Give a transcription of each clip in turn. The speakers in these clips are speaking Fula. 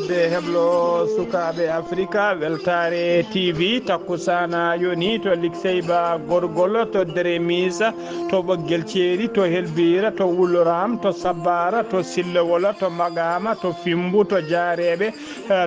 fodde heblo sukaɓe africa weltare tv takkusana yoni to likseyba gorgol to Déremisa to ɓoggel ceeri to helbira to wulloram to sabbara to sillowola to magama to fimbu to jaareɓe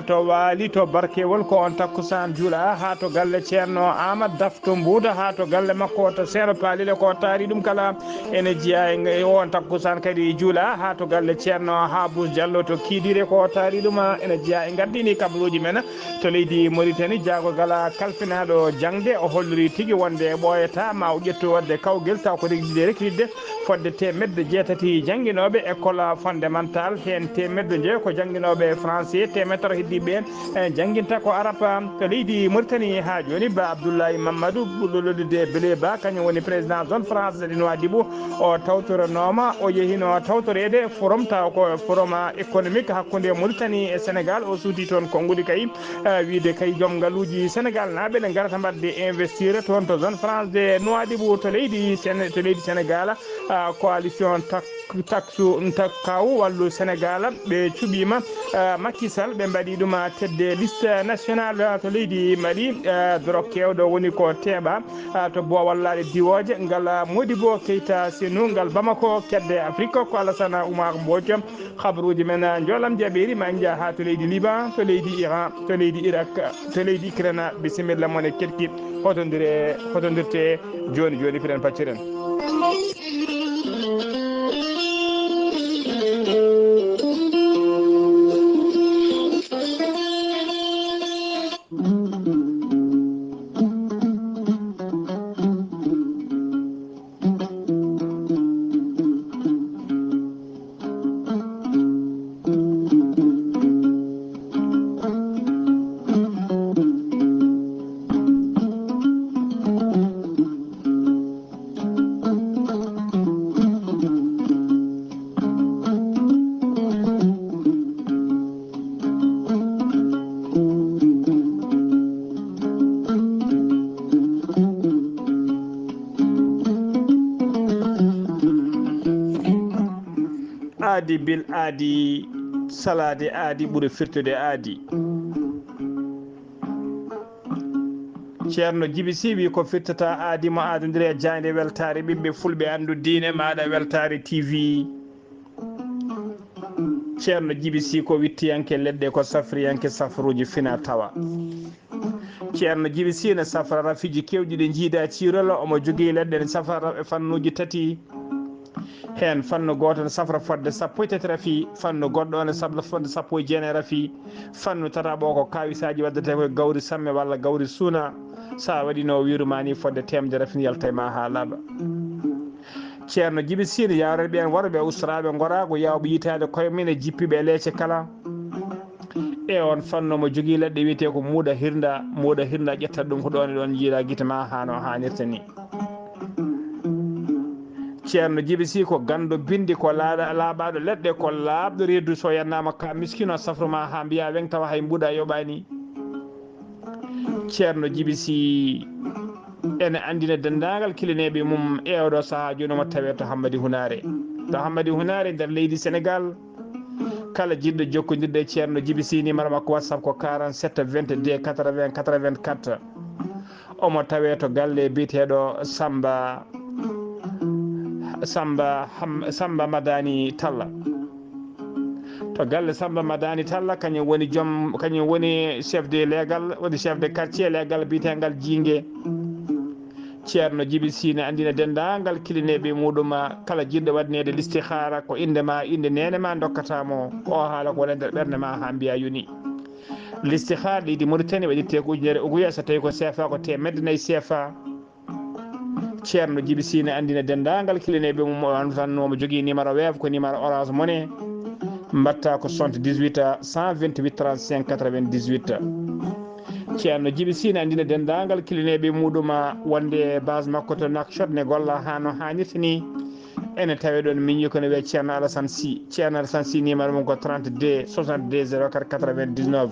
to waali to barkewol ko on takkusan juula ha to galle ceerno Amadou Dafto Mbouda ha to galle makko to Seero Palile ko taari ɗum kala ene jeeya e on takkusan kadi juula ha to galle ceerno Habou Diallo to Kidire ko taari ɗum ene jeeya e gardini kabaruji men to leydi Mauritanie jaagogala kalfinaɗo jangde o holliri tigui wonde ɓoyata ma o ƴettu wadde kawguel taw ko rekidde fodde temedde jeetati jangguinoɓe école fondamental hen temedde jeeyi ko jangguinoɓe français temettoro heddiɓe jangguinta ko araba to leydi Mauritanie ha joni ba Abdoulaye Mamadou ɓuɗɗolodde Bélé Ba kañum woni président zone France ɗi Nouadhibou o tawtoranoma o yehino tawtorede forum taw ko forum économique hakkude Mauritanie e Sénégal o suudi toon konnguli kay wiide kay joom ngaaluji Sénégal naaɓe ne garata mbadde investir toon to zone France de Nouadhibou to leydi Sénégal coalition takkaw wallu Sénégal ɓe cuɓima Macky Sall ɓe mbaɗi ɗum tedde liste nationale to leydi Mali doro kewɗo woni ko teeɓa to bowallade diwoje ngal Modibo Keita Sénou ngal Bamako kedde Afrique ko Alassane Oumar Mbodj habaruji men jolam jaɓeri ma jaa ha to leydi Liban to leydi Iran to leydi Irak to leydi Ukraine bisimilla moon e ketki hotodirte joni piɗen pacciren aadi bil aadi salade aadi ɓuuri firtude aadi ceerno Djiby Sy wi ko firtata aadi mo adodiri e jande weltare ɓiɓɓe fulɓe andu diine maɗa weltare TV ceerno Djiby Sy ko wittiyanke leɗɗe ko safriyanke safruji fina tawa ceerno Djiby Sy ne safra rafiji kewɗi ɗi jiida cirol omo jogui leɗɗe ne safra e fannuji tati hen fanno goto ne safra fodde sappo e tati rafi fanno goɗɗo ne sabla fodde sappo e jeenayi rafi fanno tataɓo ko kawisaji waddete koye gawri samme walla gawri suuna sa waɗino wirumani fodde temde rafini yalta ma ha laaɓa ceerno Djiby Sy ne yawre ɓen worɓe ustaraɓe gorago yawɓe yitade koye men e jippiɓe e leece kala e on fanno mo jogui leɗɗe wiyete ko muuɗa hirda ƴettat ɗum ko ɗon e ɗon jiiɗa guite ma hano hannirta ni ceerno Djiby Sy ko gando bindi ko laaɓaɗo leɗɗe ko laaɓɗo reedu so yannama ka miskino safruma ha mbiya weng tawa hay mbuɗa yoɓani ceerno Djiby Sy ene andina dendagal kilineɓe mum e oɗo saaha joni omo tawe to Hammadi Hunare nder leydi Sénégal kala jiɗɗo jokkodirde ceerno Djiby Sy numéro makko WhatsApp ko 47 22 80 84 omo tawe to galle biteɗo Samba Madani Talla to galle Samba Madani Talla kañum woni chef de légal woni chef de quartier légal bitegal Jingue ceerno Djiby Sy ne andina dendagal kilineɓe muɗum kala jiɗɗo waɗnede listihara ko indema inde nene ma dokkatamo o haala ko wona nder ɓerde ma ha mbiya yoni listihara leydi Mauritanie waɗirte ko ujunere uguya so tawi ko CFA ko temedde nayyi CFA ceerno Djiby Sy ne andina dendagal kilineɓe mum o tan omo jogui numéro web ko numéro orange money mbatta ko 78 128 35 98 ceerno Djiby Sy ne andina dendagal kilineɓe muɗum wonde base makko to Nouakchott ne golla hano hannirta ni ene tawe ɗon min yiko ne wiye ceerno Alassane Sy numéro mum ko 32 62 04 99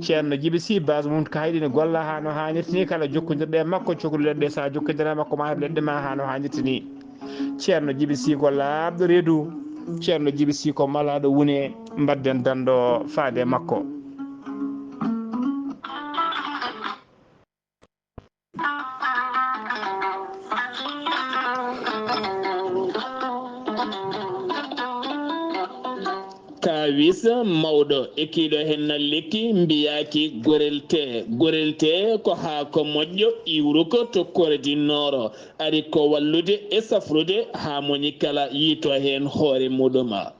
ceerno Djiby Sy base mum ko hayɗi ne golla hano hannirta ni kala jokkodirɗe makko cohluleɗɗe sa jokkodira makko ma heɓ leɗɗe ma hano hannirta ni ceerno Djiby Sy ko laaɓɗo reedu ceerno Djiby Sy ko malaɗo wune mbadden dando faade makko. Kawisa mawɗo ekkiɗo hen nalliki mbiyaki gorelte ko ha ko moƴƴo iwru ko to kordi noro ari ko wallude e safrude ha moni kala yito hen hoore muɗuma.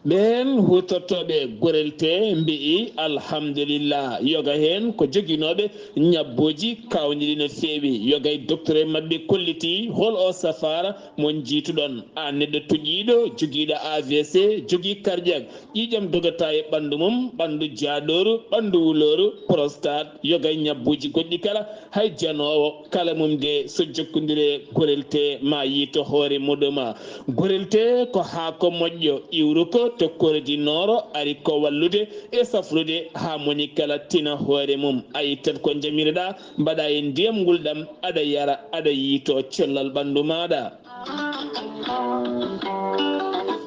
ɓen hutortoɓe gorelte mbi'i alhamdulillah yoga hen ko joguinoɓe ñabboji kawniɗi no feewi yoga e docteur mabɓe kolliti hol o safara mon jiituɗon a neɗɗo tuƴiɗo joguiɗo AVC jogui cardiaque ƴiƴam dogata e ɓandu mum ɓandu jaaɗoru ɓandu wuloru prostate yoga e ñabbuji goɗɗi kala hay janowo kala mum de so jokkodire gorelte ma yiito hoore muɗuma. Gorelte ko ha ko moƴƴo iwru ko to kordi noro ari ko wallude e safrude ha moni kala tina hoore mum ayi tan ko jamireɗa mbaɗa e ndiyam ngulɗam aɗa yara aɗa yiito cellal ɓandu maɗa.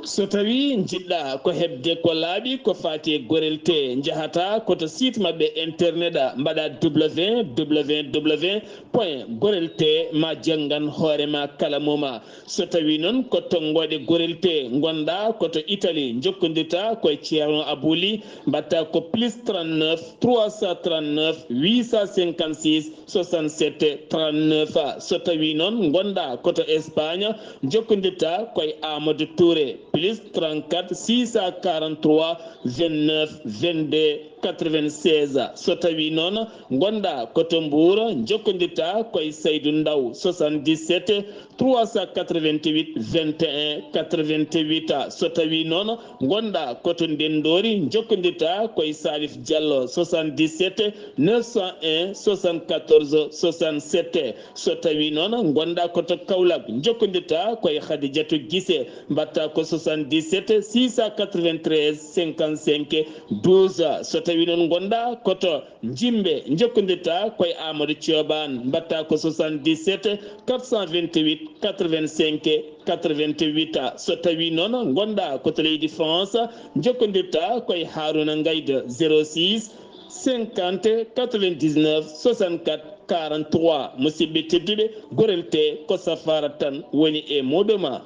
so tawi jiɗɗa ko hebde ko laaɓi ko fati e gorelte jahata koto site mabɓe internet mbaɗa www.gorelte ma janggan hoorema kala muma. so tawi noon ko tonggode gorelte gonɗa koto Italie jokkodirta koye ceerno Abouli mbatta ko +39 339 856 67 39. so tawi noon gonɗa koto Espagne jokkodirta koye Amadou Touré +34 643 29 22 96. so tawi noon gonɗa koto Mbour jokkodirta koye Saydou Ndaw 77 388 21 88. so tawi noon gonɗa koto Ndendori jokkodirta koye Salif Diallo 77 901 74 67. so tawi noon gonɗa koto Kaolack jokkodirta koye Khadidiatou Guissé mbatta ko 77 693 55 12. so tawi noon gonɗa koto Jimbe jokkodirta koye Amadou Thioban mbatta ko 77 428 85 88. so tawi noon gonɗa koto leydi France jokkodirta koye Harouna Gaïda 06 50 99 64 43. musidɓe tedduɓe gorelte ko safara tan woni e muɗuma.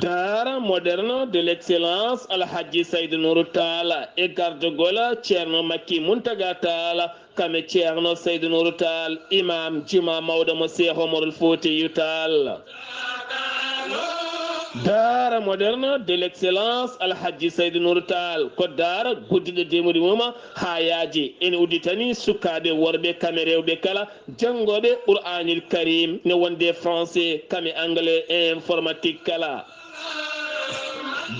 Daara moderne de l'excellence Alhaji Saydou Nourou Tall e gardogola ceerno Makki Muntaga Tall kame ceerno Saydou Nourou Tall imam juma mawɗo mo Cheikh Omarul Foutiyou Tall. Daara moderne de l'excellence Alhaji Saydou Nourou Tall ko daara guddiɗo demudi muma ha yaaji ene udditani sukaɓe worɓe kame rewɓe kala janggoɓe Qur'anil Karim ne wonde français kame anglais et informatique kala.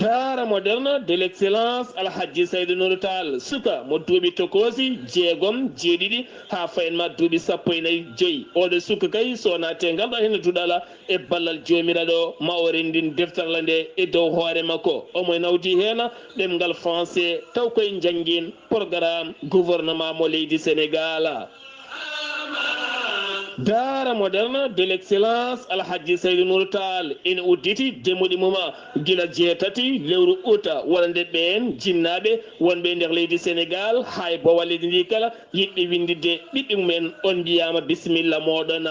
Daara moderne de l'excellence Alhaji Saydou Nourou Tall suka mo duuɓi tokosi jeegom jeeɗiɗi ha fayenma duuɓi 15 oɗo suka kay sonate galɗo hen duɗala e ballal jomiraɗo ma o rendin deftarla nde e dow hoore makko omo nawdi hen ɗemgal français taw koye jangguin programme gouvernement mo leydi Sénégal. Daara moderne de l'excellence Alhaji Saydou Nourou Tall ene udditi demuɗi muma gila 7 lewru août wonande ɓen jinnaɓe wonɓe nder leydi Sénégal hay bo walleɗi ndi kala yiɗɓe windide ɓiɓɓe mumen on mbiyama bisimilla moɗon.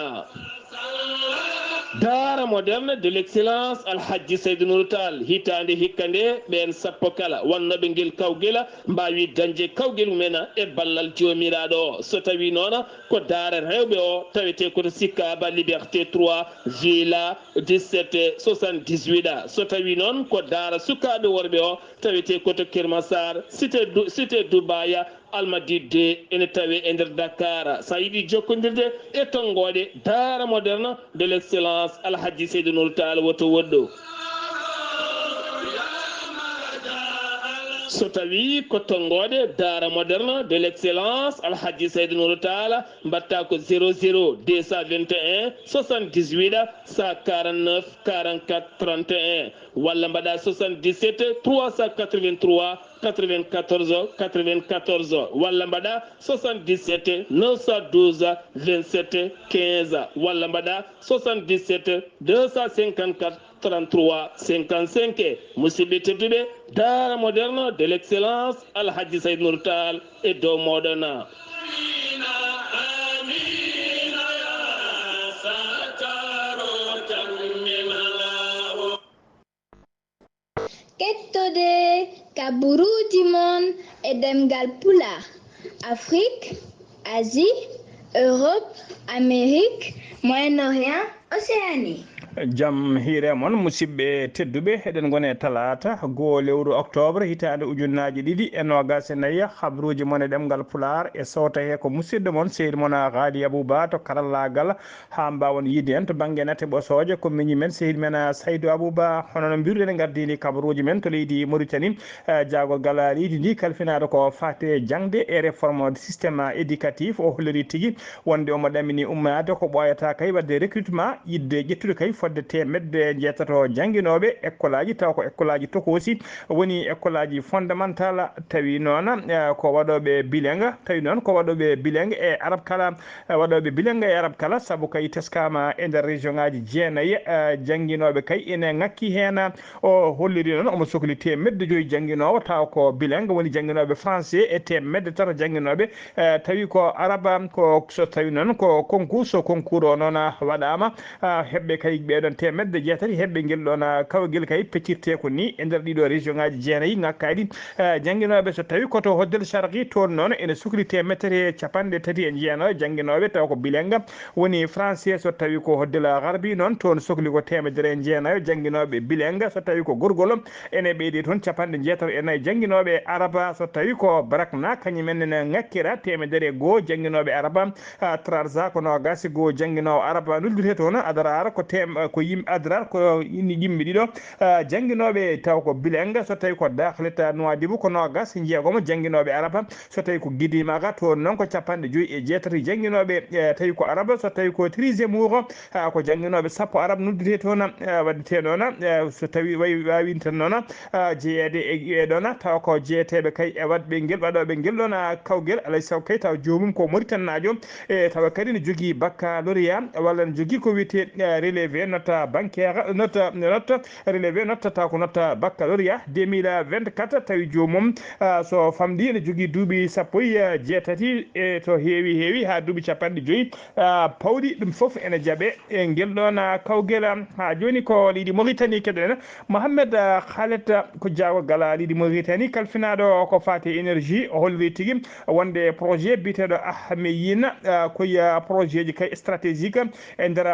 Daara moderne de l'excellence Alhaji Saydou Nourou Tall hitande hikka nde ɓen sappo kala wannoɓe guel kawguel mbawi dañde kawguel mumen e ballal jomiraɗo. so tawi noon ko daara rewɓe o tawete koto Sicap Liberté 3 villa 17 78. so tawi noon ko daara sukaɓe worɓe o tawete koto Kermassar cité Doubaya Almadi 2 ene tawe e nder Dakar. sa yiiɗi jokkodirde e tonggode daara moderne de l'excellence Alhaji Saydou Nourou Tall woto woɗɗo. so tawi ko tonggode daara moderne de l'excellence Alhaji Saydou Nourou Tall mbatta ko 00 221 78 149 44 31 walla mbaɗa 77 383 94 94 walla mbaɗa 77 912 27 15 walla mbaɗa 77 254 33 55 musidɓe tedduɓe daara moderne de l'excellence alhaji sayd nour tall e dow moɗon Kettoɗe kaburuji mon e ɗemgal pulaar Afrique, Asie, Europe, Amérique, Moyen-Orient, Océanie. Jam hiire mon musidɓe tedduɓe eɗen gone talata goo lewru octobre hitande ujunnaji ɗiɗi e nogas e nayyi habruji mon e ɗemgal pular e sowta he ko musidɗo mon seydi mon Ghali Abouba to karallagal ha mbawon yidde en to banggue nate ɓosoje ko miñi men seydi men Saydou Abouba hono no mbiruɗen gardini kabaruji men to leydi Mauritanie jagol gal leydi ndi kalfinade ko fate jangde e réforme systéme éducatif o holliri tigui wonde omo ɗamini ummade ko ɓoyata kay wadde recrutement yidde ƴettude kay fodde temedde jeetato jangguinoɓe école aji taw ko école aji tokosi woni école aji fondamental tawi noon ko waɗoɓe bilingue tawi noon ko waɗoɓe bilingue e arab kala waɗoɓe bilingue e arab kala saabu kay teskama e nder région ngaji jeenayyi jangguinoɓe kay ene ngakki hen o holliri noon omo sohli temedde joyyi jangguinowo taw ko bilingue woni jangguinoɓe français e temedde tato jangguinoɓe tawi ko araba ko so tawi noon ko concours so concours o noon waɗama hebɓe kay ɓeɗon temedde jeetati hebɓe guel ɗon kawguel kay peccirte ko ni e nder ɗiɗo région ngaji jeenayyi ngakkaɗi jangguinoɓe so tawi koto hoddel sharqi toon noon ene sukli temedere capanɗe tati e jeenayyi jangguinoɓe taw ko bilingue woni français so tawi ko hoddel garbi noon toon sokli ko temedere e jeenayyi jangguinoɓe bilingue so tawi ko gorgol ene ɓeydi toon capanɗe jeetato e nayyi jangguinoɓe araba so tawi ko barakna kañumen ne ngakkira temedere goo jangguinoɓe araba trarza ko nogas goo jangguinowo araba noddute toon adrar ko ko yimɓe adrar ko yimɓe ɗiɗo jangguinoɓe taw ko bilingue so tawi ko dahleta Nouadhibou ko nogas jeegomo jangguinoɓe araba so tawi ko guidimaga toon noon ko capanɗe joyyi e jeetati jangguinoɓe tawi ko araba so tawi ko trisé ouro ko jangguinoɓe sappo araba noddute toon waddete noon so tawi wawi tan noon jeeyede e ɗon taw ko jeeteɓe kay e wadɓe guel waɗoɓe guel ɗon kawguel alay sago kay taw jomum ko Mauritannajo e tawa kadi ne jogui baccalauréat walla ne jogui ko wiyete relevé note bancaire note relevé note taw ko note baccalauréat 2024 tawi jomum so famɗi ne jogui duuɓi sappo e jeetati e to heewi ha duuɓi capanɗe joyyi pawɗi ɗum foof ene jaaɓe e guel ɗon kawguel ha joni ko leydi Mauritanie keɗen Mohamed Khaled ko jawgal leydi Mauritanie kalfinaɗo ko fate énergie o holliri tigui wonde projet biteɗo Ahmeyina koye projet ji kay stratégique e nder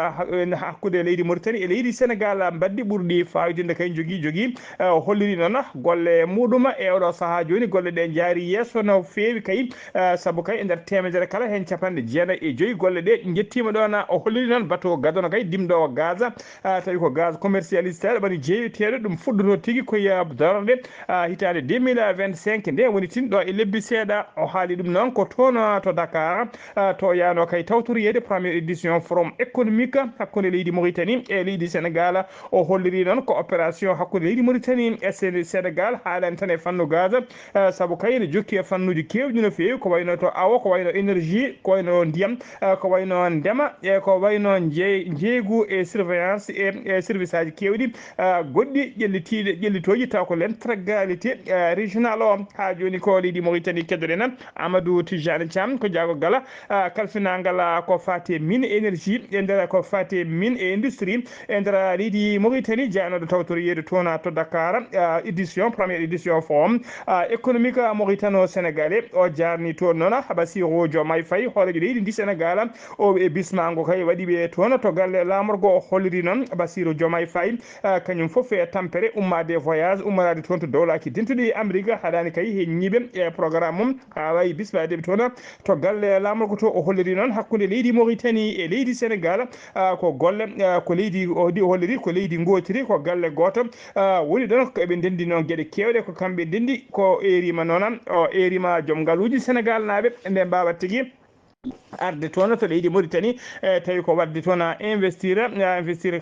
hakkude leydi Mauritanie e leydi Sénégal mbaddi ɓurɗi fayidinde kay jogui holliri noon golle muɗum e oɗo saaha joni golle ɗe jaari yesso no fewi kay saabu kay e nder temedere kala hen capanɗe jeenayyi e joyyi golle ɗe jettima ɗon o holliri noon bateau gadono kay dimɗo gaz tawi ko gaz commercialisé ɓaɗi jeeyiteɗo ɗum fuɗɗoto tigui koye darde hitande 2025 nde woni tin ɗo e lebbi seeɗa o haali ɗum noon ko toon to Dakar to yano kay tawtoriyede première édition forum économique hakkude leydi Mauritanie e leydi Sénégal o holliri noon ko opération hakkude leydi Mauritanie e Sénégal haalani tan e fannu gaz saabu kay ne jokki e fannuji kewɗi no fewi ko wayno to awo ko wayno énergie ko wayno ndiyam ko wayno ndema e ko wayno jeeygu e surveillance e service aji kewɗi goɗɗi ƴellitoji taw ko l'intégralité régional o ha joni ko leydi Mauritanie keddoɗen Amadou Tijani Thiam ko jagol kalfinagal ko fate mine énergie e nder ko fate mine e industrie e nder leydi Mauritanie jeyanoɗo tawtoriyede toon to Dakar édition première édition forum économique mauritano sénégalais o jarni toon noon Bassirou Diomaye Faye hoorejo leydi ndi Sénégal o e bismago kay waɗiɓe toon to galle lamorgo o holliri noon Bassirou Diomaye Faye kañum foof e tampere ummade voyage ummorade toon to dowlaki dentuɗi Amérique haɗani kay he ñiiɓe e programme mum ha wawi bismadeɓe toon to galle lamorgo to o holliri noon hakkude leydi Mauritanie e leydi Sénégal ko golle ko leydi o holliri ko leydi gotiri ko galle goto woni ɗon ko eɓe ndendi noon gueɗe kewɗe ko kamɓe ndendi ko erima noon o erima joom ngaaluji Sénégal naaɓe nde mbawa tigui arde toon to leydi Mauritanie tawi ko wadde toon investir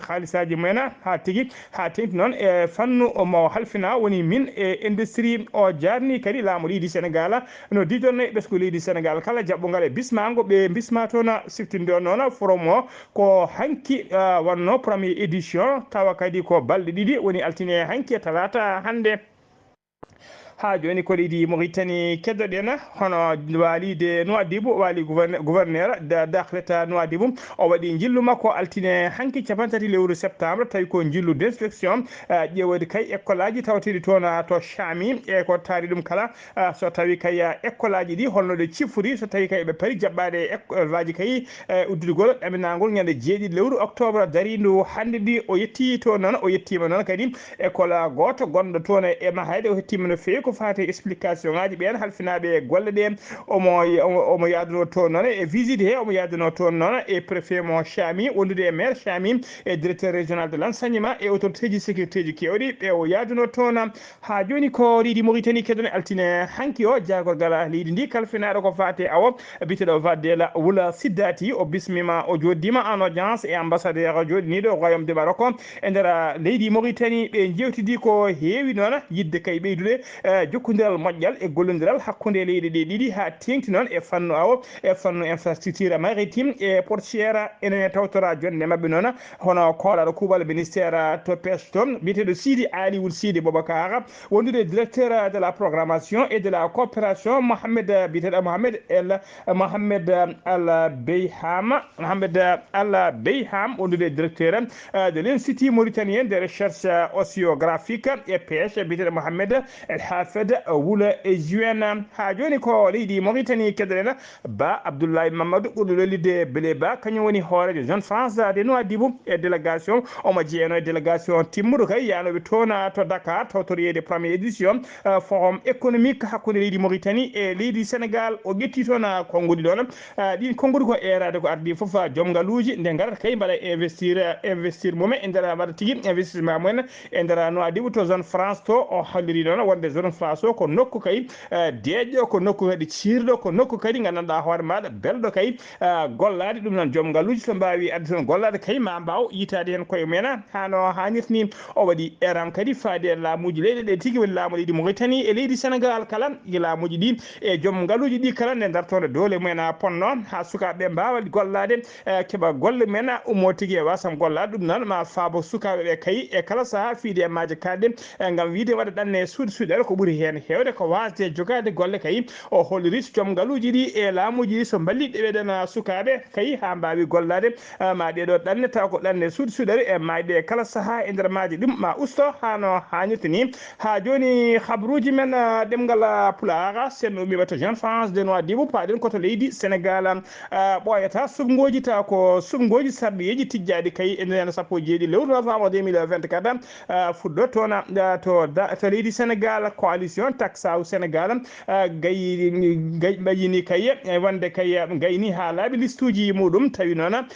haalisaji mumen ha tigui ha tengti noon e fannu mo halfina woni min e industrie o jarni kadi laamu leydi Sénégal no didonno e ɓesgu leydi Sénégal kala jaɓɓogal e bismago ɓe bisma toon siftinde on noon forum o ko hanki wonno premier édition tawa kadi ko balɗe ɗiɗi woni altine hanki e talata hande ha joni ko leydi Mauritanie keddoɗen hono walide Nouadhibou wali gouverneur dakhilata Nouadhibou o waɗi jillu makko altine hanki capantati lewru septembre tawi ko jillu d' inspection ƴewode kay école aji tawteɗi toon to Chami e ko taari ɗum kala so tawi kay école aji ɗi holno ɗe cifori so tawi kay ɓe paari jaɓɓade école aji kay uddudgol ɗaminagol ñande 7 lewru octobre darindu hande ɗi o yetti to noon o yettima noon kadi école goto gonɗo toon e mahayde o hettima no fewi ko fate explication ngaji ɓen halfinaɓe golle ɗe omo yaduno toon noon e visite he omo yaduno toon noon e préfet mo Chami wondude e maire Chami e directeur régional de l' enseignement et autorité ji sécurité ji kewɗi ɓe o yaduno toon ha joni ko leydi Mauritanie kedone altine hanki o jagorgal leydi ndi kalfinaɗo ko fate awo biteɗo Vadela Wula Siddati o bismima o joddima en audience e ambassadeur joɗiniɗo royaume de Maroc e nder leydi Mauritanie ɓe jewtidi ko heewi noon yidde kay ɓeydude jokkodiral moƴƴal e gollodiral hakkude leydi ɗi ɗiɗi ha tengti noon e fannu awo e fannu infrastructure maritime e portiére ene tawtora jonde mabɓe noon hono koolaɗo kuuɓal ministére to pêche to biyeteɗo Sidi Ali Wul Sidi Boubacar wondude directeur de la programmation et de la coopération Mohamed biyeteɗo Mohamed Al Beyham wondude directeur de l'institut mauritanien de recherche océographique et pêche biyeteɗo Mohamed El Hafed Wula e juin ha joni ko leydi Mauritanie keddoɗen Ba Abdoulaye Mamadou ɓurɗo lolide Bélé Ba kañum woni hoorejo jeune France de Nouadhibou e délégation omo jeeyano e délégation timmuɗo kay yanoɓe toon to Dakar tawtoriyede première édition forum économique hakkude leydi Mauritanie e leydi Sénégal o ƴetti toon konngudi ɗon ɗin konngudi ko erade ko ardi foof joom ngaluji nde garata kay mbaɗa investir mumen e nder mbaɗa tigui investissement mumen e nder Nouadhibou to zone France to o halliri noon wonde zone France o ko nokku kay deeƴƴo ko nokku kadi cirɗo ko nokku kadi gandanɗa hoore maɗa belɗo kay gollade ɗum noon joom ngaluji so mbawi adde toon gollade kay ma mbaw yitade hen koye mumen hano hannirta ni o waɗi eram kadi faade e laamuji leyɗe ɗe tigui woni laamu leydi Mauritanie e leydi Sénégal kala e laamuji ɗi e joom ngaluji ɗi kala nde dartoɗo doole mumen ponno ha sukaɓeɓe mbawa gollade keeɓa golle men ummo tigui e wasam gollade ɗum noon ma faabo sukaɓeɓe kay e kala saaha fiide e maaje kalɗe gam wiide waɗa ɗanne suuɗe ko ɓuuri hen hewde ko wasde jogade golle kay o holliri so joom ngaluji ɗi e laamuji ɗi so balliɗe ɓeɗen sukaɓe kay ha mbawi gollade ma ɗeɗo ɗanne taw ko ɗanne suuɗere e mayɗe e kala saaha e nder maaji ɗum ma usto hano hannirta ni ha joni habruji men ɗemgal Pulaar sen ummiɓe to Jeune France de Nouadhibou paɗen koto leydi Sénégal ɓoyata sumgoji taw ko sumgoji sarɗiyeji tijjadi kay e nden sappo e jeeɗiɗi lewru novembre 2024 fuɗɗo toon to leydi Sénégal coalition Taksaw Sénégal ɓayini kay wonde kay gayni ha laaɓi listuji muɗum tawi noon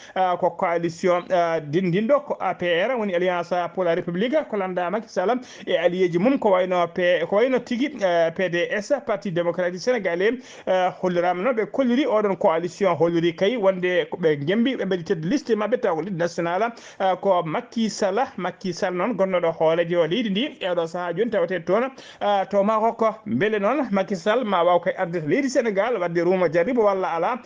ko coalition dindiɗo ko APR woni alliance pour la république ko landa Macky Sall e alliéji mum ko wayno tigui PDS parti démocratique sénégalais hollirama noon ɓe kolliri oɗon coalition holliri kay wonde ɓe gembi ɓe mbaɗi tedde liste mabɓe taw ko liste national ko Macky Sall noon gonnoɗo hoorejo o leydi ndi eɗo saaha joni tawete toon to Maroc beele noon Macky Sall ma waw kay arde to leydi Sénégal wadde ruuma jarriba walla ala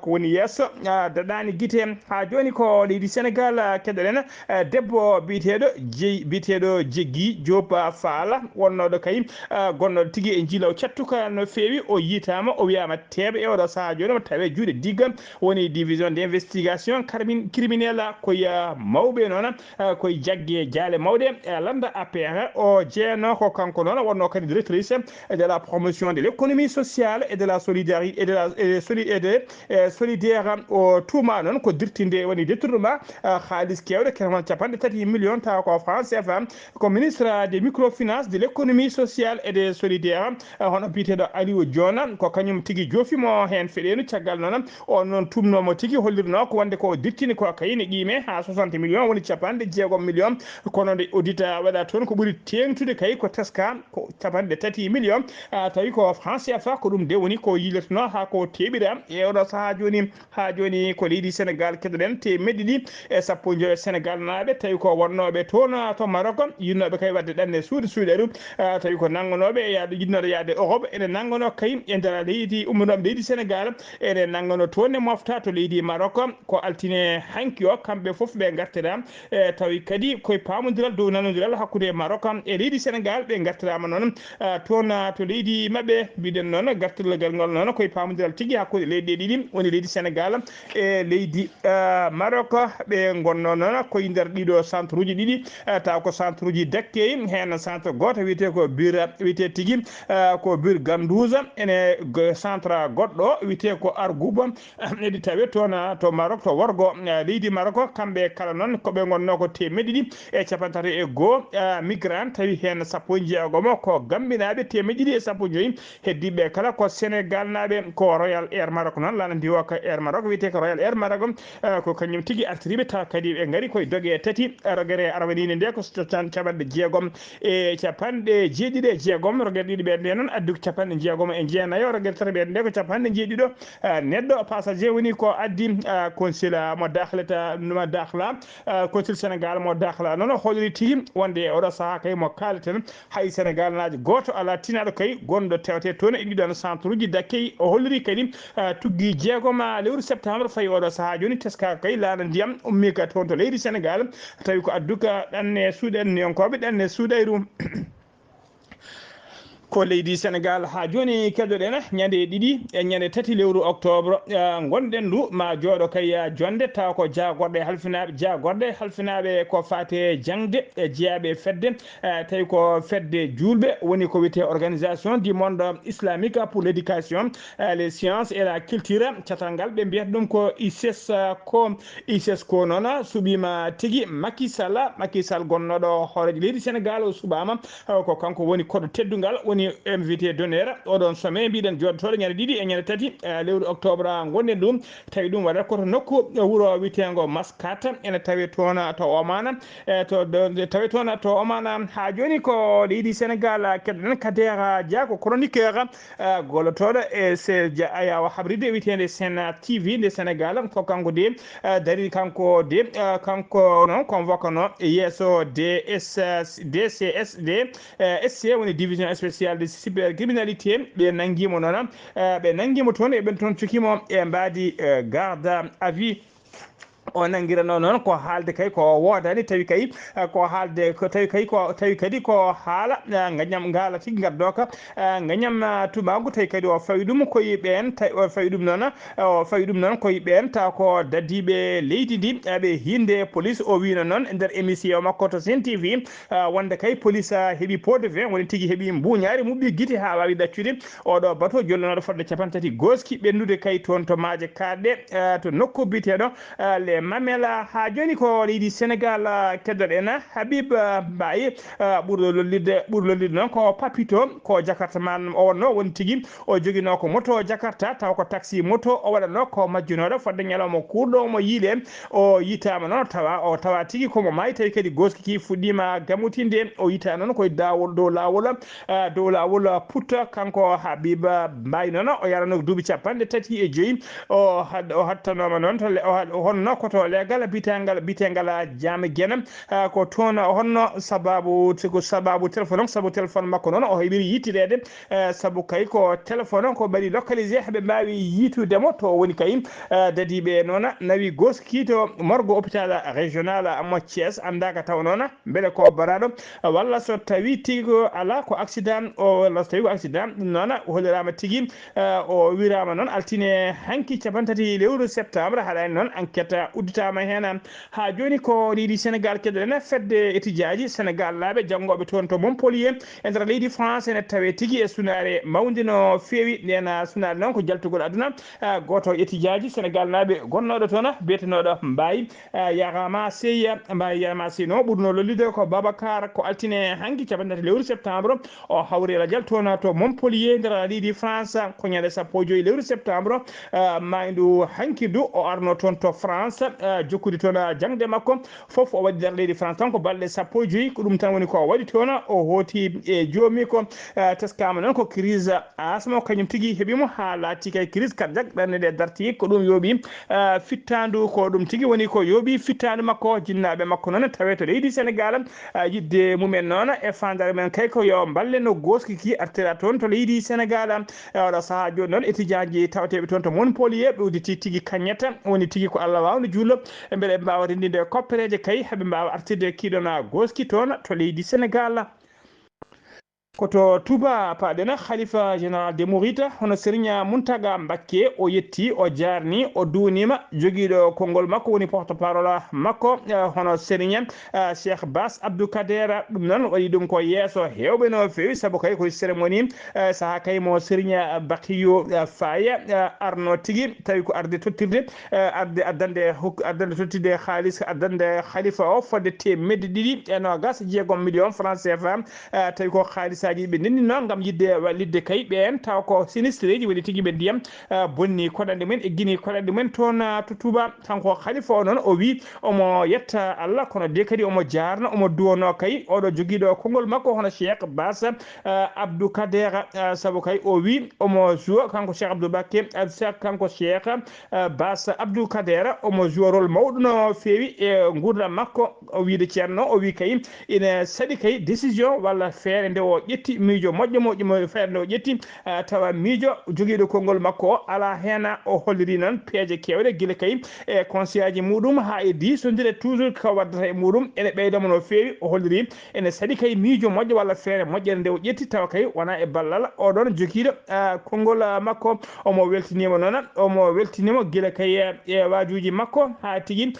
ko woni yesso daɗani guite ha joni ko leydi Sénégal keɗoɗen debbo biteɗo Jeggi Diop Fall wonnoɗo kay gonnoɗo tigui e jiilaw cattuka no fewi o yitama o wiyama teeɓa e oɗo saaha joni mo tawe juuɗe digga woni division d' investigation criminel koye mawɓe noon koye jaggue jaale mawɗe e landa APR o jeeyano ko kanko noon wonno kadi directrice de la promotion de l' économie sociale et de la solidarité et solidaire o tuuma noon ko dirtinde woni détournement haalis kewɗe kerman capanɗe 3 millions taw ko France CFA ko ministre des microfinance de l' économie sociale et des solidaire hono biteɗo Aliou Diona ko kañum tigui joofimo hen feɗenu caggal noon on noon tumnomo tigui hollirno ko wonde ko dirtini ko kayine qime ha 60 millions woni capanɗe 6 millions kono nde audita waɗa toon ko ɓuuri tengtude kay ko teska ko capanɗe 3 million tawi ko France CFA ko ɗum de woni ko yiletno ha ko teɓira e oɗo saaha joni ko leydi Sénégal keɗoɗen temedde ɗi e sappo joyi Sénégal naaɓe tawi ko wonnoɓe toon to Maroc yinnoɓe kay wadde ɗanne suuɗeɗum tawi ko nangonoɓe yaade yinnoɗo yaade Europe ene nangono kay e nder leydi ummonoɓe leydi Sénégal ene nangono toon e mofta to leydi Maroc ko altine hanki o kamɓe foof ɓe gartira tawi kadi koye pamodiral dow nanodiral hakkude Maroc e leydi Sénégal ɓe gartirama noon toon to leydi mabɓe mbiɗen noon gartirlogal ngol noon koye pamodiral tigui hakkude leydi ɗiɗi woni leydi Sénégal e leydi Maroc ɓe gonno noon koye nder ɗiɗo centre uji ɗiɗi taw ko centre uji Dakkeyi hen centre goto wiyete ko bure wiyete tigui ko bure Gandouza ene centre goɗɗo wiyete ko Arguba eɗi tawe toon to Maroc to worgo leydi Maroc kamɓe kala noon koɓe gonno ko temedde ɗiɗi e capantati e goho migrant tawi hen sappo e jeegomo ko gambinaɓe temedde ɗiɗi e sappo joyyi heddiɓe kala ko Sénégal naɓe ko Royal Air Maroc noon lana ndiwo ko Air Maroc wiyete ko Royal Air Maroc ko kañum tigui artiriɓe taw kadi ɓe gaari koye dogue tati rogere arwanide nde ko capanɗe jeegom e capanɗe jeeɗiɗi e jeegom rogere ɗiɗi ɓe nde noon addi ko capanɗe jeegom e jeenayo rogere tati ɓe nde ko capanɗe jeeɗiɗo neɗɗo passager woni ko addi consul mo dakhla consul Sénégal mo dakhla noon holli tigui wonde oɗo saaha kay mo kaleten hay Sénégal naji goto ala tinaɗo kay gonɗo tewte toon e ɗiɗon centre uji Dakkeyi o holliri kadi tuggi jeegom lewru septembre fayi oɗo saaha joni teska kay laana ndiyam ummi ka toon to leydi Sénégal tawi ko adduka ɗanne suuɗen yonkoɓe ɗanne suuɗayru ko leydi Sénégal ha joni keɗoɗen ñande ɗiɗi e ñande tati lewru octobre gonɗen ndu ma jooɗo kay jonde taw ko jagorɗe halfinaɓe ko fate jangde e jeeyaɓe fedde tawi ko fedde julɓe woni ko wiyete organisation du monde islamique pour l'éducation les sciences et la culture catal ngal ɓe mbiyata ɗum ko ICES ko noon suuɓima tigui Macky Sall gonnoɗo hoorejo leydi Sénégal o suuɓama ko kanko woni koɗo teddugal woni invité d'honneur oɗon sommet mbiɗen joɗotoɗo ñande ɗiɗi e ñande tati lewru octobre gonɗen ɗum tawi ɗum waɗata koto nokku wuuro witego Mascate ene tawi toon to Oman tawi toon to Oman ha joni ko leydi Sénégal keɗoɗen Kader Dia ko chroniqueur gollotoɗo e ayawa habride witede Sen TV nde Sénégal ko kanko de dari kanko noon convoquano yesso DCSD SC woni division spéciale de cybercriminalité ɓe nanguimo noon ɓe nanguimo toon e ɓen toon cokimo e mbadi garde à vue o nanguirano noon ko haalde kay ko wodani tawi kay ko haalde ko tawi kadi ko haala gañam ngala tigui gaddoka gañam tubago tawi kadi o fawi ɗum koye ɓen o fawi ɗum noon koye ɓen taw ko daddiɓe leydi ndi ɓe hinde police o wino noon e nder émission makko to Sen TV wonde kay police heeɓi pot de vin woni tigui heeɓi mbuñari mubɓi guite ha wawi ɗaccude oɗo bato jollonoɗo fodde capantati goski ɓendude kay toon to maaje kaɗɗe to nokku biteɗo le mamela ha joni ko leydi Sénégal keddoɗen Habib Baye ɓurɗo lollide noon ko Papito ko Jakarta man o wonno woni tigui o joguino ko moto Jakarta taw ko taxi moto o waɗatno ko majjunoɗo fodde ñalawma kurɗo mo yiile o yitama noon o tawa tigui komo maayi tawi kadi goskiki fuɗɗima gamutinde o yita noon koye dow lawol Putta kanko Habib Baye noon o yarano duuɓi capanɗe tati e joyyi o hattanoma noon o honno koto legal bitegal Jama Guéna ko toon honno sababu téléphone sabu téléphone makko noon o heeɓiri yittirede sabu kay ko téléphone ko ɓaɗi localisé heɓe mbawi yitudemo to woni kay dadiɓe noon nawi goski to morgue hôpital régional mo Thiès andaka taw noon beele ko baraɗo walla so tawi tigui ala ko accident walla so tawi ko accident ɗum noon hollirama tigui o wirama noon altine hanki capantati lewru septembre haɗani noon enquête udditama hen ha joni ko leydi Sénégal keɗoɗen fedde étudiaji Sénégal laaɓe janggoɓe toon to Montpellier e nder leydi France ene tawe tigui e sunare mawde no fewi nden sunare noon ko jaltugol aduna goto étudiaji Sénégal naaɓe gonnoɗo toon biyetenoɗo Mbaye yarama sey no ɓurno lollide ko Babacar ko altine hanki capantati lewru septembre o hawri radial toon to Montpellier nder leydi France ko ñande sappo e joyyi lewru septembre maydu hanki du o arno toon to France jokkude toon jangde makko fof o waɗi nder leydi France tan ko balɗe sappo e joyyi ko ɗum tan woni ko waɗi toon o hooti e joomi ko teskama noon ko crise asma kañum tigui heeɓimo ha laati kay crise cardiaque ɓernde nde darti ko ɗum yooɓi fittandu ko ɗum tigui woni ko yooɓi fittandu makko jinnaɓe makko noon tawe to leydi Sénégal yidde mumen noon e fandare men kay ko yo balle no goskiki artira toon to leydi Sénégal oɗo saaha joni noon étudiant ji tawateɓe toon to Montpellier ɓe uditi tigui kañetta woni tigui ko Allah wawno jullo beele ɓe mbawa rendinde koppereje kay heɓe mbawa artirde kiɗona goski toon to leydi Sénégal koto Touba paɗena khalifa général des Mourides hono Serigne Mountaga Mbacké o yetti o jarni o duunima joguiɗo konngol makko woni porte parole makko hono Serigne Cheikh Bass Abdou Kader ɗum noon waɗi ɗum ko yeeso hewɓe no fewi saabu kay ko cérémonie saaha kay mo Serigne Bakiyou Faye arno tigui tawi ko arde tottirde arde addande tottide haaliss addande khalifa o fodde temedde ɗiɗi e nogas jeegom million francs CFA tawi ko haaliss ɓe ndenni noon gam yidde wallidde kay ɓen taw ko sinistre ji woni tigui ɓe ndiyam bonni koɗanɗe men e guini koɗanɗe men toon to Touba kanko khalifa o noon o wi omo yetta Allah kono de kadi omo jarno omo duwono kay oɗo joguiɗo konngol makko hono Cheikh Bass Abdou Kader saabu kay o wi omo joue kanko Cheikh Abdou Bakke kanko Cheikh Bass Abdou Kader omo joue rôle mawɗo no fewi e gurdam makko o wiide ceerno o wi kay ina saɗi kay décision walla feere nde o ƴetti miijo moƴƴo feere nde o ƴetti tawa miijo joguiɗo konngol makko o ala hen o holliri noon peeje kewɗe guila kay e conseil aji muɗum ha e disodire toujours ko waddata e muɗum ene ɓeydamo no fewi o holliri ene saɗi kay miijo moƴƴo walla feere moƴƴere nde o ƴetti tawa kay wona e ballal oɗon joguiɗo konngol makko omo weltinima noon omo weltinimo guila kay e wajuji makko ha tigui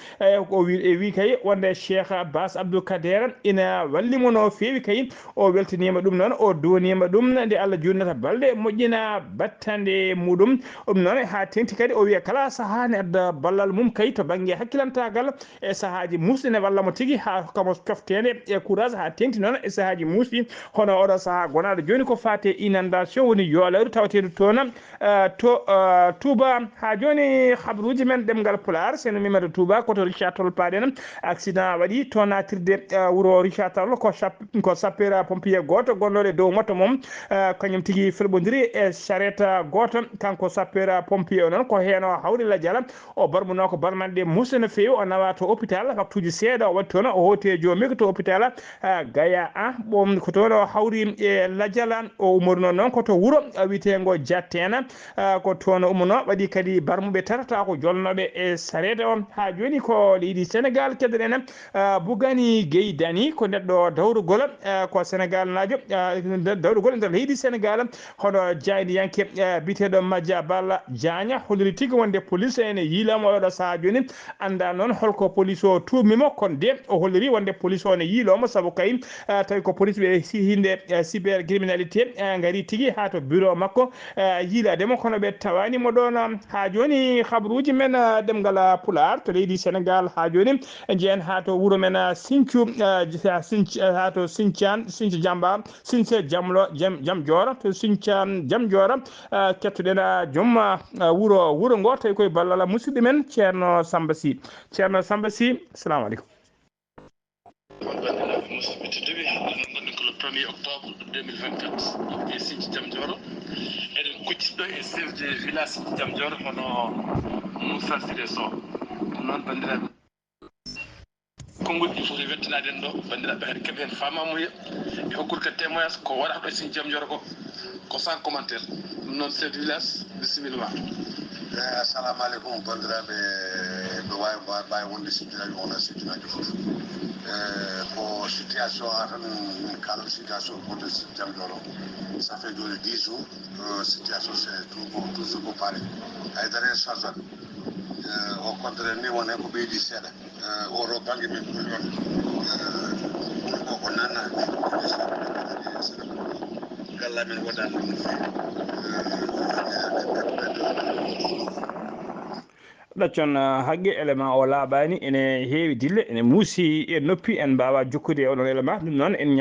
o wi kay wonde Cheikh Bass Abdou Kader ina wallimo no fewi kay o weltinima ɗum noon o donima ɗum nde Allah jurnata balɗe moƴƴina battande muɗum ɗum noon ha tengti kadi o wiya kala saaha ne adda ballal mum kay to banggue hakkilantagal e saahaji musɗi ne wallamo tigui ha hokkamo coftede e courage ha tengti noon e saahaji musɗi hono oɗo saaha gonaɗo joni ko fate inondation woni yoolawri tawateɗo toon to Touba ha joni habruji men ɗemgal Pulaar seno mimata Touba koto Richard Toll paɗen accident waɗi to natirde wuuro Richard Toll ko sapeur pompier goto gonnoɗo e dow moto mum kañum tigui felɓodiri e charrette goto kanko sapeur pompier o noon ko hen o hawri ladiala o barmuno ko barmanɗe musse no fewi o nawa to hôpital waktuji seeɗa o waɗi toon o hoti e jomi ko to hôpital Gaya 1 ɓom ko toon o hawri e ladiala o umorno noon koto wuuro witego Diattena ko toon umuno waɗi kadi barmuɓe tarata ko jolnoɓe e charrette o ha joni ko leydi Sénégal keddoɗen Bougani Gueye Dany ko neɗɗo dawrugol ko Sénégal najo dawrugol nder leydi Sénégal hono jayniyanke biteɗo Madja Balla Diagna holliri tigui wonde police ene yiilamo oɗo saaha joni anda noon holko police o tuumimo kono de o holliri wonde police o ne yiilomo saabu kay tawi ko police ɓe hinde cyber criminalité gari tigui ha to bureau makko yiilademo kono ɓe tawanimo ɗon ha joni habruji men ɗemgal Pulaar to leydi Sénégal ha joni jeen ha to wuuro men Sinthiou ha to Sinthiou Jamba Sinthiou Jam Diora to Sinthiou Jam Diora kettoɗen joom wuuro ngo tawi koye ballal musidɗo men ceerno Samba Sy assalamu aleykum. musidɓe tedduɓe onon gonɗen ko le 1er octobre 2024 e Sinthiou Jam Diora eɗen kucciɗo e chef de village Sinthiou Jam Diora hono Moussa Siré Sow ɗum noon bandiraɓe konngol ɗi foti wettanade en ɗo bandiraɓe kadi keeɓe hen famamuya e hokkude kadi témoignage ko waɗata ɗo e Sinthiou Jam Diora ko sans commentaire ɗum noon chef de village bisimilla ma. assalamu aleykum bandiraɓe ɓe wawi wonde sittinaji wona sittinaji foof ko situation tan min kalata situation gonɗo Sinthiou Jam Diora ça fait joni 10 jours situation c'est toujours ko paari haydara e chargeat au contraire ni wone ko ɓeydi seeɗa oto banggue min ɗum ɗon ɓuri ko nannani galla men waɗani ɗum no fewi ɗaccon haqqe élément o laaɓani ene heewi dille ene muusi e noppi en mbawa jokkude oɗon élément ɗum noon en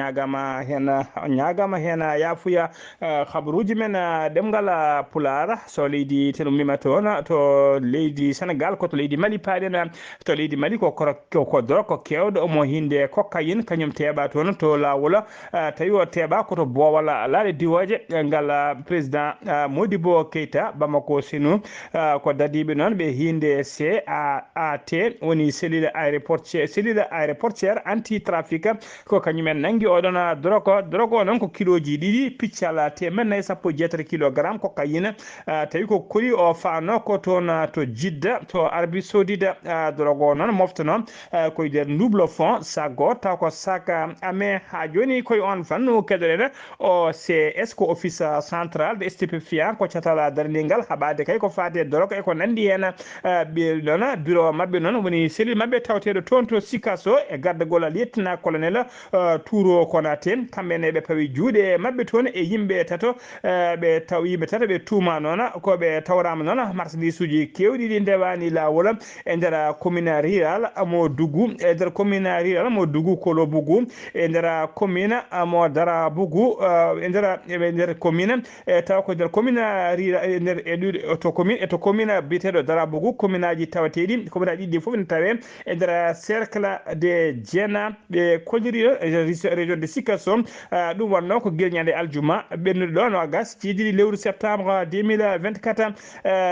ñagama hen yaafuya habaruji men ɗemgal pulara so leydi teno mima toon to leydi Sénégal koto leydi Mali paaɗen to leydi Mali ko dorok ko kewɗo omo hinde cocaïne kañum teeɓa toon to lawol tawi o teeɓa koto boowal laaɗe diwoje ngal président Modibo Keïta Bamako senu ko dadiɓe noon ɓe hinde CAAT woni cellule aéroportière anti trafic ko kañumen nangi oɗon drogue o noon ko kiloji ɗiɗi piccal temen sappo jeetati kilogramme cocaïne tawi ko koli o faano ko toon to Jidda to Arabie Saoudite drogue o noon moftono koye nder double fond sac goto taw ko sac ame ha joni koye on fannu keɗoɗen o CS ko office central de stupéfiant ko catala darningal haɓade kay ko fate drogue e ko nandi hen ɓe noon bureau mabɓe noon woni cellule mabɓe tawteɗo toon to Sikasso e gardagol lieutenant colonel Touro Konaté kamɓene ɓe pawi juuɗe mabɓe toon e yimɓe tato ɓe taw yimɓe tato ɓe tuuma noon koɓe tawrama noon marchandise uji kewɗi ɗi ndewani lawol e nder commune rural mo Dougou e nder commune rural mo Dougou Kolo Bougou e nder commune mo Dara Bougou e nder commune taw ko nder commune rural nder to commune biteɗo Dara Bougou commune aji tawateɗi commune aji ɗiɗi foof ne tawe e nder cercle de Diena ɓe kolliri région de Sikasso ɗum wonno ko guilñande aljuma ɓennuɗo ɗo no gas jiiɗiɗi lewru septembre 2024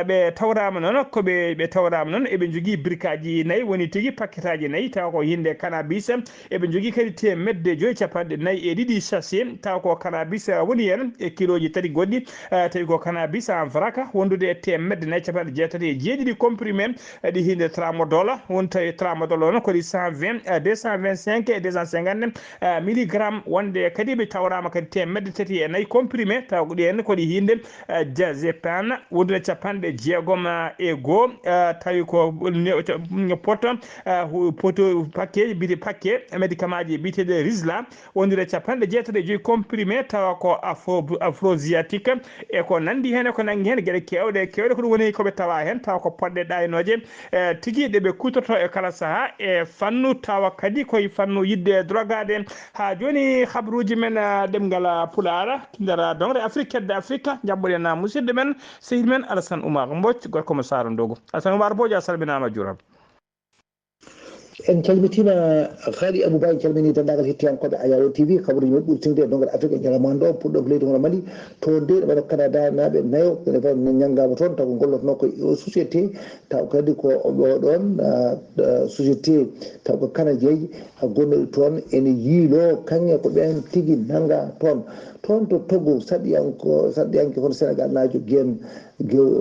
ɓe tawrama noon ɓe tawrama noon eɓe jogui briquaji 4 woni tigui paquet aji 4 taw ko hinde cannabis eɓe jogui kadi temedde 5 capanɗe 4 sachet taw ko cannabis woni hen e kiloji tati goɗɗi tawi ko cannabis en vrac wondude e temedde 4 capanɗe 6 comprimé ɗi hinde tramadol won tawi tramadol o noon kodi 120 225 et 250 milligramme wonde kadi ɓe tawrama kadi temedde 3 comprimé taw ɗi hen kodi hinde diazépam wondude capanɗe 6 tawi ko poto paquet bide paquet médicament ji biteɗe Rizla wondude capanɗe 6 comprimé tawa ko aphrodisiaque e ko nandi hen ko nangi hen gueɗe kewɗe ko ɗum woni koɓe tawa hen tawa ko poɗɗe ɗaynoje tigui ɗeɓe kutorto e kala saaha e fannu tawa kadi koye fannu yidde drogade ha joni habaruji men ɗemgal pulara nder dongre Afrique kedde Afrique jabɓoɗen musidɗo men sehil men Alassane Oumar Mbodj gorko mo Sara Ndogo Alassane Oumar Mbodj a salminama juurama en calmitima haali Abouba en calmini dendagal hettiyankoɓe Ayawo TV kabaruji men ɓurtinde e donggal Afrique e jalamani ɗo puɗɗo ko leydi hono Mali to nde waɗa Canada naɓe nayo ene ñaggama toon taw ko gollotono ko société taw kadi ko ɗon société taw ko canadien gonnoɗo toon ene yiilo kañƴe ko ɓen tigui nagga toon to Togo saɗɗiyanke hono Sénégal najo guiyen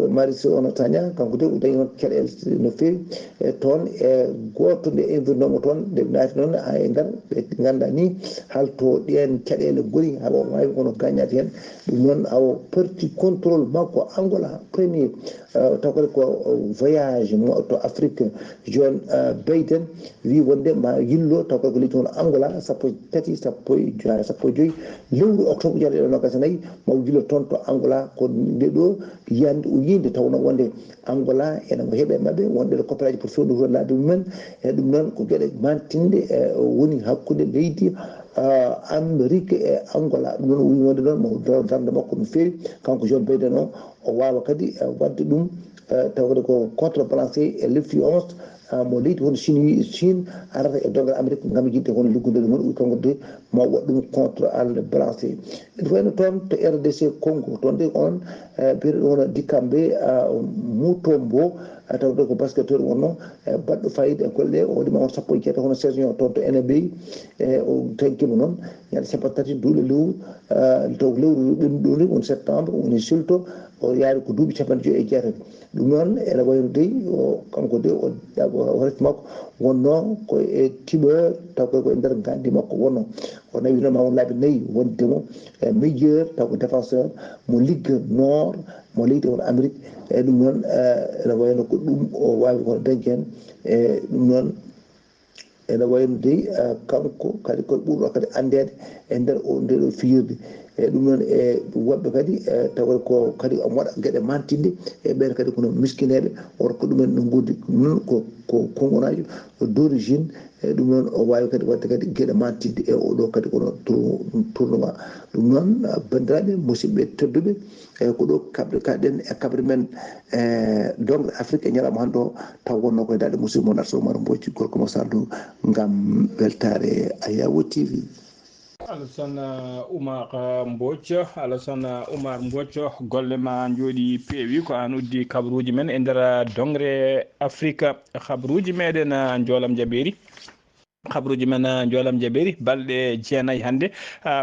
Mariso ono Tagna kanko de o dañi noon caɗele no fewi e toon e goto nde invitinomo toon nde naati noon ha e nder ɓe ganduɗa ni halto ɗen caɗele gooni haɓa wawi kono gagnade hen ɗum noon awo porti contrôle makko Angola premier taw kadi ko voyage mo to Afrique John Biden wi wonde ma yillo taw kadi ko leydi hono Angola sappo e joyyi lewru octobre jalɗeɗo nogas nayyi mawo yillo toon to Angola ko nde ɗo yiyande o yinde tawno wonde Angola ene heeɓe mabɓe wonɓe coopéraji pour fewnude laabi mumen e ɗum noon ko gueɗe mantinde woni hakkude leydi Amérique e Angola ɗum noon o wi wonde noon mo darde makko no fewi kanko John Biden o wawa kadi wadde ɗum taw kadi ko contrebalancé e l'influence mo leydi hono Chine arata e donggal Amérique gam yidde hono liggudede mumen kanko de ma waɗ ɗum contre balancé ene wayno toon to RDC Congo toon de on biyeteɗo hono Dikambe Mutombo tawde ko basketteur wonno baɗɗo fayida e golle o waɗima on sappo e jeetati hono saison toon to NBA o tankima noon ñande sappo tati duuɓi lewru taw lewru ɓennuɗo ni woni septembre woni silto o yaari ko duuɓi capanɗe 5 e jeetati ɗum noon ene wayno dey kanko de o horeto makko wonno ko e tiɓeur taw koy ko e nder gandi makko wonno o nawi noon ma won laabi 4 wondemo meilleur taw ko défenseur mo ligue nord mo leydi hono Amérique e ɗum noon ene wayno ko ɗum o wawi kono dañde hen e ɗum noon ene wayno dey kanko kadi koye ɓurɗo kadi andede e nder o ndeɗo fiyirde e ɗum noon e woɓɓe kadi tawa ko kadi omo waɗa gueɗe mantinde e ɓen kadi kono miskineɓe oto ko ɗumen no guddi ɗum noon ko kongonaji d'origine e ɗum noon o wawi kadi wadde kadi gueɗe mantinde e oɗo kadi kono tournoi ɗum noon bandiraɓe musidɓe tedduɓe e ko ɗo kaɓre kaɗen e kaɓre men dongre afrique e ñalawma hande o taw wonno koye dade musidɗo moon Arso Oumar Mbodji gorko mo Sardou gam weltare Ayawo TV. Alassane Oumar Mbodj Alassane Oumar Mbodj golle ma jooɗi peewi ko an uddi kabaruji men e nder dongre afrique kabaruji meɗen joolam jaɓeri habruji men jolam jaɓeri balɗe jeenayyi hannde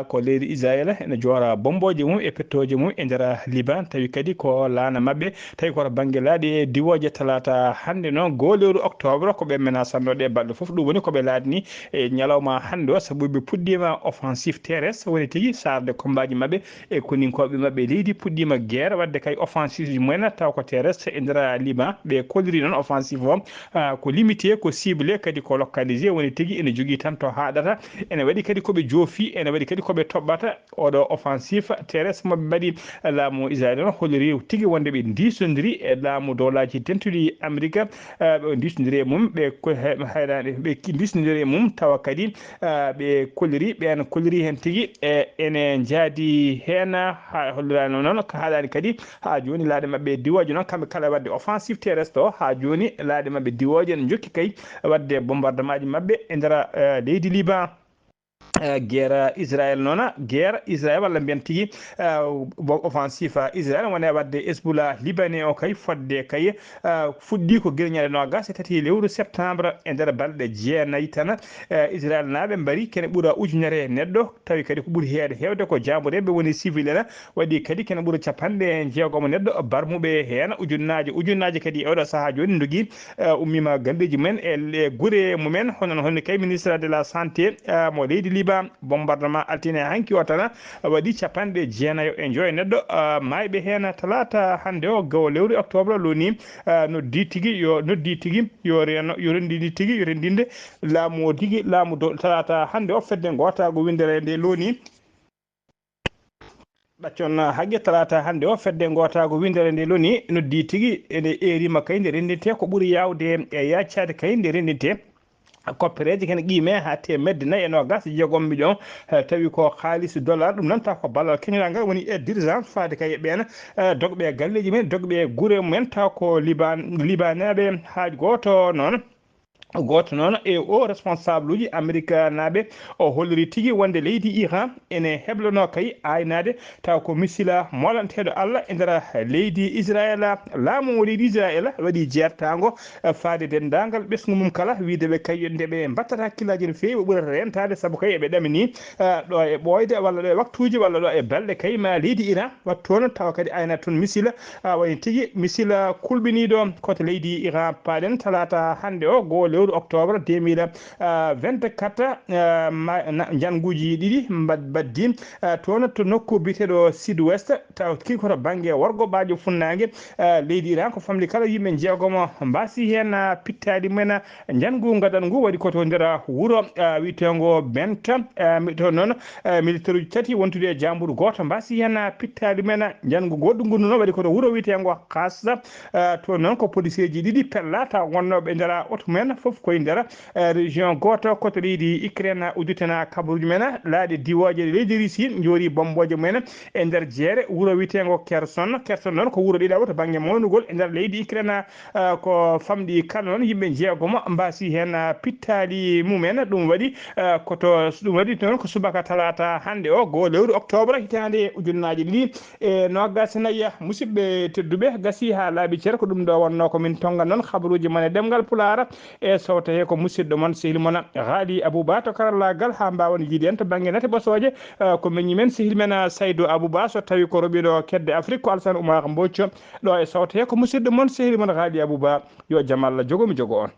ko leydi Israël ene joora bomboje mum e pettoje mum e nder Liban tawi kadi ko laana mabɓe tawi koto banggue laaɗi diwoje talata hannde noon lewru octobre ko ɓe mena sannoɗe balɗe foof ɗum woni koɓe laadni e ñalawma hannde o saabu ɓe puɗɗima offensive terrestre woni tigui sarde combaji mabɓe e koninkoɓe mabɓe leydi puɗɗima guerre wadde kay offensive ji mumen taw ko terrestre e nder Liban ɓe koliri noon offensive o ko limité ko ciblé kadi ko localisé woni tigui ene jogui tan to haɗata ene waɗi kadi koɓe joofi ene waɗi kadi koɓe toɓɓata oɗo offensif terrestre moɓe mbaɗi laamu Israël o holliri tigui wonde ɓe disodiri e laamu dowlaji tentuɗi Amérique ɓe disodiri e mum ɓe hayɗade ɓe disodiri e mum tawa kadi ɓe kolliri ɓen kolliri hen tigui e ene jaadi hen ha hollirani noon ko haaɗani kadi ha joni laaɗe mabɓe diwoje noon kamɓe kala wadde offensive terrestre o ha joni laaɗe mabɓe diwoje ne jokki kay wadde bombardement ji mabɓe e nder leydi Liban guerre Israël noon guerre Israël walla mbiyen tigui offensif Israël wone wadde Hezbollah libanais o kay fodde kay fuɗɗi ko guila ñande nogas e tati lewru septembre e nder balɗe jeenayyi tan Israël naaɓe mbari kene ɓuura ujunere neɗɗo tawi kadi ko ɓuuri heede hewde ko jamboreɓe woni civil en waɗi kadi kene ɓuura capanɗe jeegom neɗɗo barmuɓe hen ujunnaji kadi e oɗo saaha joni dogui ummima galleji mumen e guure mumen hono honni kay ministre de la santé mo leydi Liban bombardement altine hanki o tan waɗi capanɗe jeenayyo e joyi neɗɗo mayɓe hen talata hande o gawo lewru octobre loni noddi tigui yo rendidi tigui yo rendinde laamu tigui laamu talata hande o fedde gotago windere nde loni ɓaccon hagge talata hande o fedde gotago windere nde loni noddi tigui ene erima kay nde rendinte ko ɓuuri yawde e yaccade kay nde rendinte koppereje kene qime ha temedde nayyi e nogas jeegom million tawi ko haalis dollar ɗum noon taw ko ballal keñoɗa ngal woni aide d'urgence fade kay ɓen dogɓe galleji men dogɓe guure mumen taw ko libanaɓe haaj goto noon e o responsable uji Amérique naɓe o holliri tigui wonde leydi Iran ene heblono kay aynade taw ko misila molanteɗo Allah e nder leydi Israël laamu leydi Israël waɗi jertago faade dendagal ɓesgu mum kala wideɓe kay ndeɓe mbattata hakkillaji no fewi ɓurata rentade saabu kay eɓe ɗamini ɗo e ɓoyde walla ɗo e waktuji walla ɗo e balɗe kay ma leydi Iran wattu toon tawa kadi aynat toon misila woni tigui misila kulɓiniɗo koto leydi Iran paɗen talata hande o lewru octobre 2024 janguji ɗiɗi baddi toon to nokku biteɗo sud ouest taw kii koto banggue worgo bajo funnague leydi Iran ko famli kala yimɓe jeegomo mbasi hen pittali mumen jangu gadal ngu waɗi koto nder wuuro witego benta to noon militaire uji tati wontude e jambour goto mbasi hen pittali mumen jangu goɗɗo ngu noon waɗi koto wuuro witego Khasa to noon ko policier ji ɗiɗi pellata wonnoɓe nder auto mumen foof koye nder région goto koto leydi Ukraine udditana kabaruji men laaɗe diwoje leydi Russie jori bomboje mumen e nder jeere wuuro witego Kherson noon ko wuuro ɗiɗaɓo to banggue mawnugol e nder leydi Ukraine ko famɗi kala noon yimɓe jeegomo mbasi hen pittali mumen ɗum waɗi noon ko subaka talata hande o lewru octobre hitande ujunnaje ɗiɗi e nogas nayyi musidɓe tedduɓe gasi ha laaɓi ceer ko ɗum ɗo wonno komin tonga noon habaruji mon e ɗemgal Pulaar e sawtahe ko musidɗo moon sehil moon Ghali Abouba to karallagal ha mbawan yiide en to banggue nate ɓosoje ko meññi men sehil men Saydou Abouba so tawi ko roɓiɗo kedde Afrique ko Alassane Oumar Mbodj ɗo e sawtahe ko musidɗo moon sehil moon Ghali Abouba yo jaam Allah jogomi jogo on.